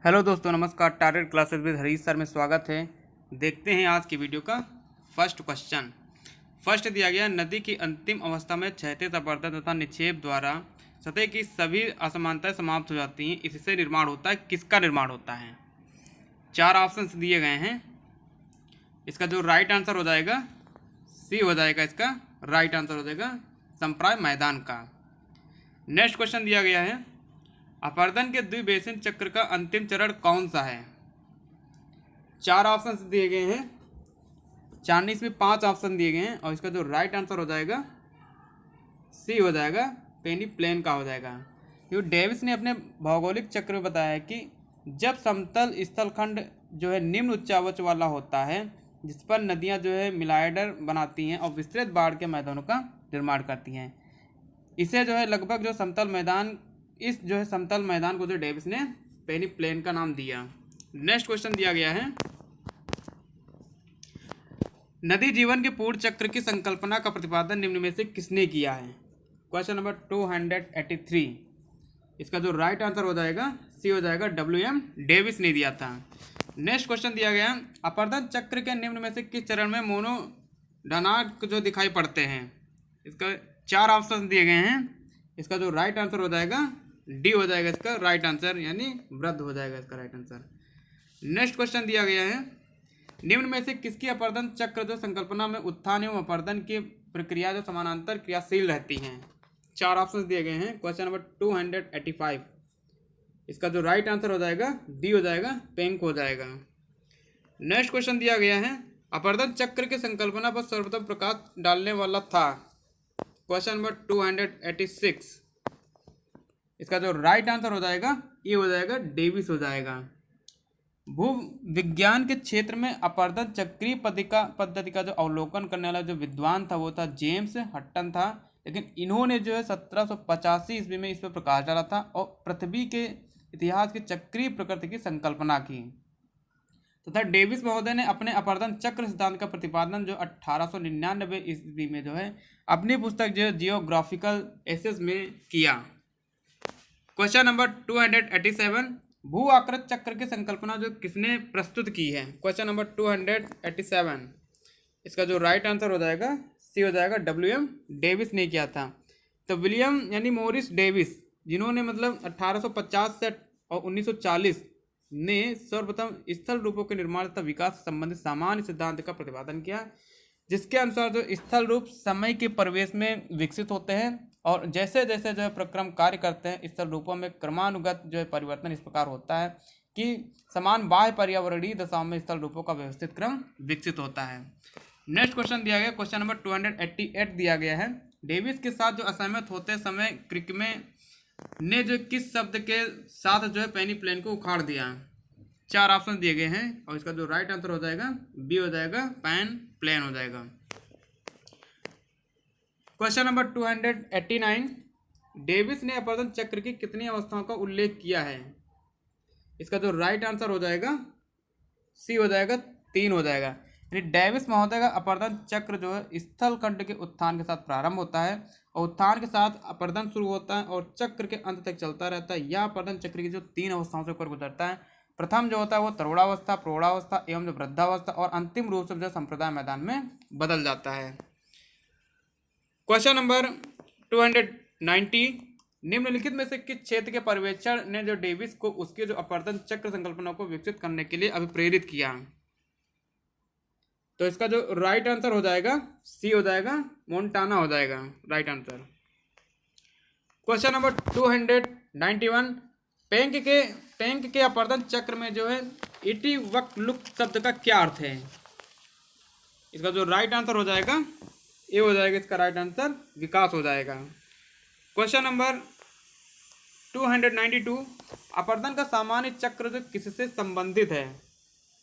Hello दोस्तों, नमस्कार। Target classes with Harish sir में स्वागत है। देखते हैं आज की वीडियो का फर्स्ट क्वेश्चन। फर्स्ट दिया गया, नदी की अंतिम अवस्था में क्षैतिज अपरदन तथा निक्षेप द्वारा सतह की सभी असमानताएं समाप्त हो जाती हैं। इससे निर्माण होता है, किसका निर्माण होता है? चार ऑप्शंस दिए गए हैं। इसका जो राइट आंसर हो जाएगा सी हो जाएगा। इसका राइट आंसर हो जाएगा संप्राय मैदान का। नेक्स्ट क्वेश्चन दिया गया है, अपरदन के द्विबेसिन चक्र का अंतिम चरण कौन सा है? चार ऑप्शंस दिए गए हैं। चार्निस में 5 ऑप्शन दिए गए हैं और इसका जो राइट आंसर हो जाएगा सी हो जाएगा, पेनी प्लेन का हो जाएगा। क्योंकि डेविस ने अपने भौगोलिक चक्र में बताया है कि जब समतल स्थलखंड जो है निम्न उच्चावच वाला होता है, जिस पर नदियां जो है मिलाइडर बनाती हैं और विस्तृत बाढ़ के मैदानों का निर्माण करती हैं, इसे जो है लगभग जो समतल मैदान, इस जो है समतल मैदान को जो डेविस ने पेनी प्लेन का नाम दिया। नेक्स्ट क्वेश्चन दिया गया है, नदी जीवन के पूर्ण चक्र की संकल्पना का प्रतिपादन निम्न में से किसने किया है? Question number 283। इसका जो राइट आंसर हो जाएगा सी हो जाएगा, WM डेविस ने दिया था। नेक्स्ट क्वेश्चन दिया गया, अपरदन चक्र के निम्न में से किस चरण में मोनोडानार्क जो दिखाई पड़ते हैं? इसका 4 ऑप्शन दिए गए हैं। इसका जो राइट आंसर हो जाएगा डी हो जाएगा, इसका राइट आंसर, यानी वृद्ध हो जाएगा इसका राइट आंसर। नेक्स्ट क्वेश्चन दिया गया है, निम्न में से किसकी अपरदन चक्र जो संकल्पना में उत्थान एवं अपरदन की प्रक्रिया जो समानांतर क्रियाशील रहती हैं? 4 ऑप्शन दिए गए हैं। Question number 285। इसका जो राइट आंसर हो जाएगा डी हो जाएगा, पेंक हो जाएगा। नेक्स्ट क्वेश्चन दिया गया है, अपरदन चक्र की संकल्पना पर सर्वप्रथम प्रकाश डालने वाला था? Question number 286। इसका जो राइट आंसर हो जाएगा ये हो जाएगा, डेविस हो जाएगा। भू विज्ञान के क्षेत्र में अपरदन चक्रीय पद्धति का जो अवलोकन करने वाला जो विद्वान था वो था जेम्स हट्टन था। लेकिन इन्होंने जो है 1785 ईस्वी में इस पर प्रकाश डाला था और पृथ्वी के इतिहास की चक्रीय प्रकृति की संकल्पना की। तथा डेविस महोदय ने अपने अपरदन चक्र सिद्धांत का प्रतिपादन जो 1899 ईस्वी में जो है अपनी पुस्तक जो जियोग्राफिकल एसेस में किया। क्वेश्चन नंबर 287, भू आकृत चक्र की संकल्पना जो किसने प्रस्तुत की है? Question number 287। इसका जो राइट आंसर हो जाएगा सी हो जाएगा, WM डेविस ने किया था। तो विलियम यानी मॉरिस डेविस, जिन्होंने मतलब 1850 से और 1940 ने सर्वप्रथम स्थल रूपों के निर्माण तथा विकास से संबंधित सामान्य सिद्धांत का प्रतिपादन किया, जिसके अनुसार जो स्थल रूप समय के परिवेश में विकसित होते हैं और जैसे जैसे जो है प्रक्रम कार्य करते हैं, स्थल रूपों में क्रमानुगत जो है परिवर्तन इस प्रकार होता है कि समान बाह्य पर्यावरणीय दशाओं में स्थल रूपों का व्यवस्थित क्रम विकसित होता है। नेक्स्ट क्वेश्चन दिया गया, क्वेश्चन नंबर 288 दिया गया है, डेविस के साथ जो असहमत होते समय क्रिकमे ने जो किस शब्द के साथ जो है पेनी प्लेन को उखाड़ दिया? 4 ऑप्शन दिए गए हैं और इसका जो राइट आंसर हो जाएगा बी हो जाएगा, पैन प्लेन हो जाएगा। क्वेश्चन नंबर 289, डेविस ने अपरदन चक्र की कितनी अवस्थाओं का उल्लेख किया है? इसका जो राइट आंसर हो जाएगा सी हो जाएगा, 3 हो जाएगा। यानी डेविस महोदय का अपरदन चक्र जो है स्थल खंड के उत्थान के साथ प्रारंभ होता है और उत्थान के साथ अपरदन शुरू होता है और चक्र के अंत तक चलता रहता है। यह अपरदन चक्र की जो 3 अवस्थाओं से होकर गुजरता है। प्रथम जो होता है वो तरुणावस्था, प्रौढ़ावस्था एवं जो वृद्धावस्था, और अंतिम रूप से जो संप्रदाय मैदान में बदल जाता है। क्वेश्चन नंबर 290, निम्नलिखित में से किस क्षेत्र के पर्यवेक्षण ने जो डेविस को उसके जो अपरदन चक्र संकल्पना को विकसित करने के लिए अभिप्रेरित किया? तो इसका जो राइट आंसर हो जाएगा सी हो जाएगा, मोन्टाना हो जाएगा right answer. Question number 291, tank के अपरदन चक्र में जो है इटी वक लुक शब्द का क्या अर्थ है? इसका जो राइट आंसर हो जाएगा ये हो जाएगा, इसका राइट आंसर विकास हो जाएगा। क्वेश्चन नंबर 292, अपरदन का सामान्य चक्र जो किससे संबंधित है?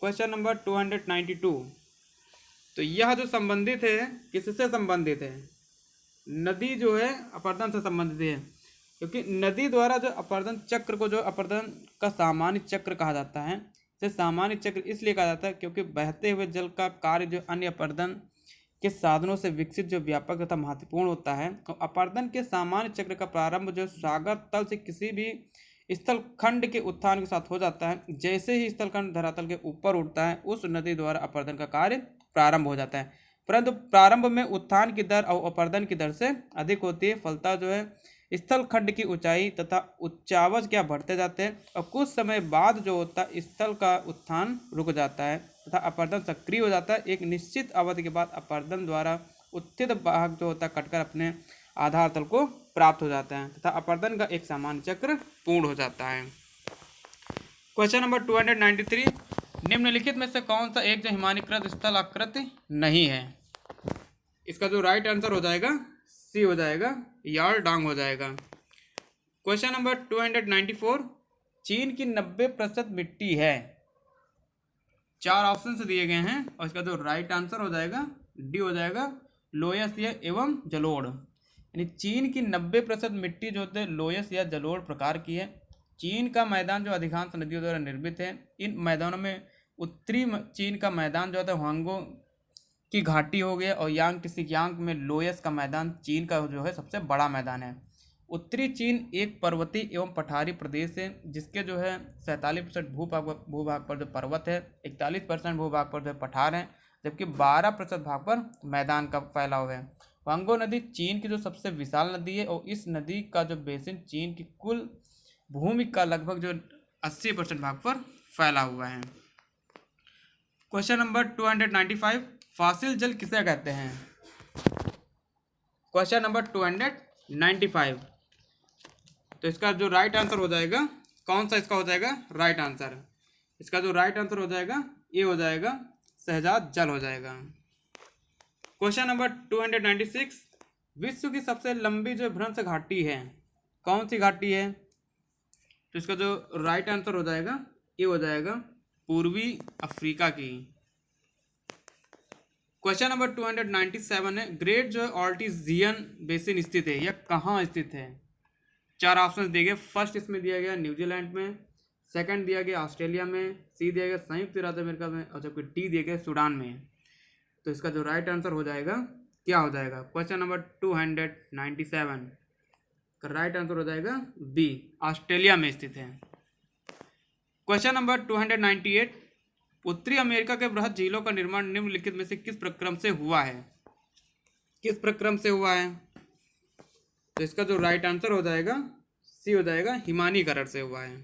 क्वेश्चन नंबर 292, तो यह जो संबंधित है किससे संबंधित है? नदी जो है अपरदन से संबंधित है, क्योंकि नदी द्वारा जो अपरदन चक्र को जो अपरदन का सामान्य चक्र कहा जाता है। इसे सामान्य चक्र इसलिए कहा जाता है क्योंकि बहते हुए जल का कार्य जो अन्य अपरदन के साधनों से विकसित जो व्यापक तथा महत्वपूर्ण होता है। और अपरदन के सामान्य चक्र का प्रारंभ जो सागर तल से किसी भी स्थलखंड के उत्थान के साथ हो जाता है। जैसे ही स्थलखंड धरातल के ऊपर उठता है उस नदी द्वारा अपरदन का कार्य प्रारंभ हो जाता है, परंतु प्रारंभ में उत्थान की दर और अपरदन की दर से अधिक होती है। फलतः जो है स्थलखंड की ऊंचाई तथा उच्चावच क्या बढ़ते जाते हैं और कुछ समय बाद जो होता है स्थल का उत्थान रुक जाता है तथा अपरदन सक्रिय हो जाता है। एक निश्चित अवधि के बाद अपरदन द्वारा उत्थित भाग जो होता है कटकर अपने आधार तल को प्राप्त हो जाता है तथा अपरदन का एक सामान्य चक्र पूर्ण हो जाता है। क्वेश्चन नंबर 293, निम्नलिखित में से कौन सा एक जो हिमानीकृत स्थल आकृति नहीं है? इसका जो राइट आंसर हो जाएगा सी हो जाएगा, यारडांग हो जाएगा। क्वेश्चन नंबर 294, चीन की 90% मिट्टी है। 4 ऑप्शन दिए गए हैं और इसका जो राइट आंसर हो जाएगा डी हो जाएगा, लोयस एवं जलोढ़। यानी चीन की 90% मिट्टी जो होते हैं लोयस या जलोढ़ प्रकार की है। चीन का मैदान जो अधिकांश नदियों द्वारा निर्मित है। इन मैदानों में उत्तरी चीन का मैदान जो होता है हुआंगो की घाटी हो गया और यांग टिसिकियांग में लोयस का मैदान चीन का जो है सबसे बड़ा मैदान है। उत्तरी चीन एक पर्वतीय एवं पठारी प्रदेश है जिसके जो है 47% भूभाग पर जो पर्वत है, 41% भूभाग पर जो पठार है, जबकि 12% भाग पर मैदान का फैलाव है। वांगो नदी चीन की जो सबसे विशाल नदी है और इस नदी का जो बेसिन चीन की कुल भूमि का लगभग जो 80% भाग पर फैला हुआ है। क्वेश्चन नंबर 295, फासिल जल किसे कहते हैं? क्वेश्चन नंबर 295, तो इसका जो राइट आंसर हो जाएगा, कौन सा इसका हो जाएगा राइट आंसर? इसका जो राइट आंसर हो जाएगा ये हो जाएगा, सहजाद जल हो जाएगा। क्वेश्चन नंबर 296, विश्व की सबसे लंबी जो भ्रंश घाटी है कौन सी घाटी है? तो इसका जो राइट आंसर हो जाएगा ये हो जाएगा, पूर्वी अफ्रीका की। क्वेश्चन नंबर 297 है, ग्रेट जो ऑल्टिजियन बेसिन स्थित है, यह कहाँ स्थित है? 4 ऑप्शन दिए गए। फर्स्ट इसमें दिया गया न्यूजीलैंड में, सेकंड दिया गया ऑस्ट्रेलिया में, सी दिया गया संयुक्त राज्य अमेरिका में और जबकि डी दिया गया सूडान में। तो इसका जो राइट आंसर हो जाएगा क्या हो जाएगा? क्वेश्चन नंबर 297 का राइट आंसर हो जाएगा बी, ऑस्ट्रेलिया में स्थित है। क्वेश्चन नंबर 298, उत्तरी अमेरिका के बृहद झीलों का निर्माण निम्नलिखित में से किस प्रक्रम से हुआ है? किस प्रक्रम से हुआ है? तो इसका जो राइट आंसर हो जाएगा सी हो जाएगा, हिमानीकरण से हुआ है।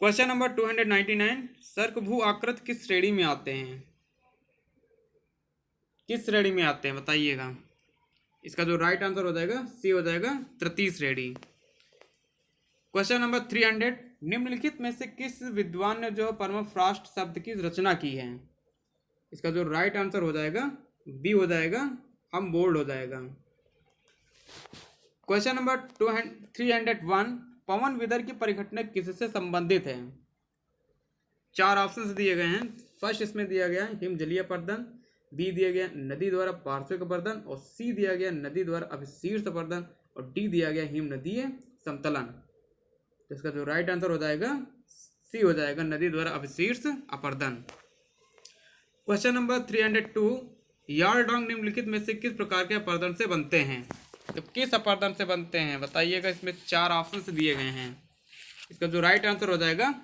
क्वेश्चन नंबर 299, सर्कभू आकृत किस श्रेणी में आते हैं? किस श्रेणी में आते हैं बताइएगा। इसका जो राइट आंसर हो जाएगा सी हो जाएगा, तृतीय श्रेणी। क्वेश्चन नंबर 300, निम्नलिखित में से किस विद्वान ने जो परमाफ्रॉस्ट शब्द की रचना की है? इसका जो राइट आंसर हो जाएगा बी हो जाएगा, हम बोल्ड हो जाएगा। क्वेश्चन नंबर 301, पवन विदर की परिघटना किससे संबंधित है? 4 ऑप्शंस दिए गए हैं। फर्स्ट इसमें दिया गया है हिमजलीय अपरदन, बी दिया गया नदी द्वारा पार्श्विक अपरदन और सी दिया गया नदी द्वारा अभिशीर्ष अपरदन और डी दिया गया हिम नदीय समतलन। तो इसका जो राइट आंसर हो जाएगा सी हो जाएगा, नदी द्वारा अभिशीर्ष अपरदन। क्वेश्चन नंबर 302, यारडांग निम्नलिखित में से किस प्रकार के अपरदन से बनते हैं? तो किस अपरदन से बनते हैं बताइएगा। इसमें 4 ऑप्शन दिए गए हैं। इसका जो राइट आंसर हो जाएगा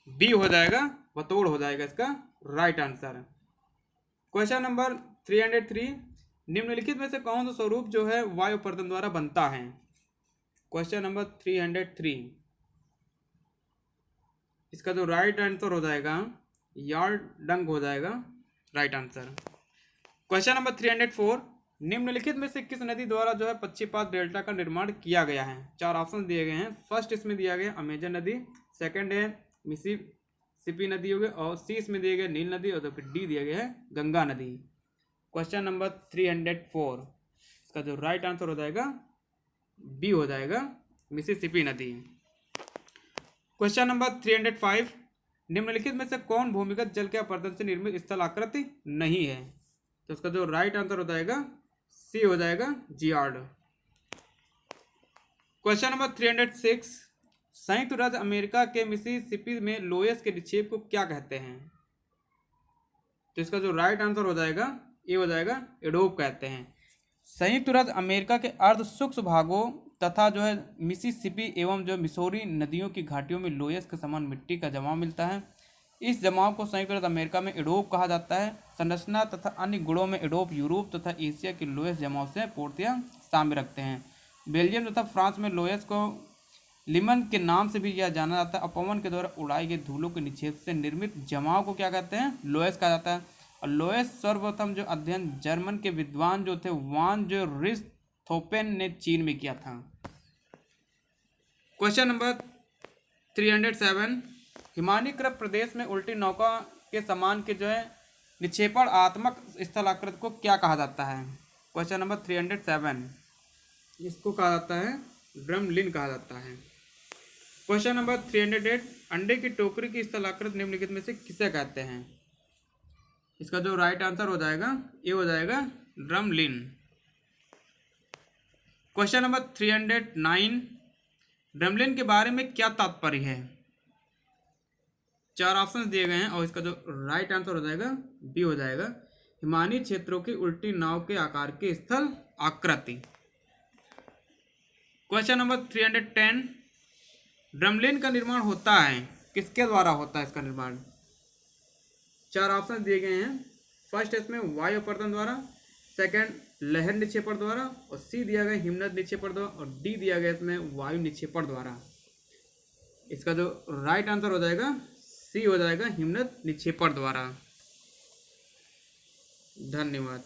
बी हो जाएगा, बतौड़ हो जाएगा इसका राइट आंसर। क्वेश्चन नंबर 303, निम्नलिखित में से कौन सा स्वरूप जो है वायु अपरदन द्वारा बनता है? क्वेश्चन नंबर 303, इसका जो राइट आंसर हो जाएगा यारडंग हो जाएगा राइट आंसर। क्वेश्चन नंबर 304, निम्नलिखित में से किस नदी द्वारा जो है पक्षीपात डेल्टा का निर्माण किया गया है? 4 ऑप्शन दिए गए हैं। फर्स्ट इसमें दिया गया अमेजन नदी, सेकंड है मिसिसिपी नदी हो गई और सी इसमें दिया गया नील नदी और जबकि डी दिया गया है गंगा नदी। क्वेश्चन नंबर 304, इसका जो राइट आंसर हो जाएगा बी हो जाएगा, मिसिसिपी नदी। क्वेश्चन नंबर 305, निम्नलिखित में से कौन भूमिगत जल के अपरदन से निर्मित स्थल आकृति नहीं है? तो इसका जो राइट आंसर हो जाएगा सी हो जाएगा, जियार्ड। क्वेश्चन नंबर 306, संयुक्त राज्य अमेरिका के मिसिसिपी में लोयस के निक्षेप को क्या कहते हैं? तो इसका जो राइट आंसर हो जाएगा ये हो जाएगा, एडोब कहते हैं। संयुक्त राज्य अमेरिका के अर्ध सूक्ष्म भागों तथा जो है मिसिसिपी एवं जो मिसौरी नदियों की घाटियों में लोयस के समान मिट्टी का जमाव मिलता है। इस जमाव को संयुक्त राज्य अमेरिका में एडोब कहा जाता है। संरचना तथा अन्य गुणों में एडोब यूरोप तथा एशिया के लोयस जमाव से पूर्णतः साम्य रखते हैं। बेल्जियम तथा फ्रांस में लोयस को लिमन के नाम से भी यह जाना जाता है। अपवन के द्वारा उड़ाई गई धूलों के निक्षेप से निर्मित जमाव को क्या कहते हैं? लोयस कहा जाता है। और लोयस सर्वप्रथम जो अध्ययन जर्मन के विद्वान जो थे वान जो रिस्थोपेन ने चीन में किया था। क्वेश्चन नंबर 307, हिमानीकृत प्रदेश में उल्टी नौका के समान के जो है निक्षेपण आत्मक स्थलाकृत को क्या कहा जाता है? क्वेश्चन नंबर 307, इसको कहा जाता है ड्रमलिन कहा जाता है। क्वेश्चन नंबर 308, अंडे की टोकरी की स्थलाकृत निम्नलिखित में से किसे कहते हैं? इसका जो राइट आंसर हो जाएगा ये हो जाएगा ड्रमलिन। क्वेश्चन नंबर 309, ड्रमलिन के बारे में क्या तात्पर्य है? 4 ऑप्शन दिए गए हैं और इसका जो राइट आंसर हो जाएगा बी हो जाएगा, हिमानी क्षेत्रों की उल्टी नाव के आकार की स्थल आकृति। क्वेश्चन नंबर 310, ड्रमलिन का निर्माण होता है किसके द्वारा होता है इसका निर्माण? 4 ऑप्शन दिए गए हैं। फर्स्ट इसमें वायु अपर्दन द्वारा, सेकंड लहर निक्षेपण द्वारा, और सी दिया गया हिमनद निक्षेपण द्वारा, और डी दिया गया इसमें वायु निक्षेपण द्वारा। इसका जो राइट आंसर हो जाएगा सी हो जाएगा हिमनद निक्षेपण द्वारा। धन्यवाद।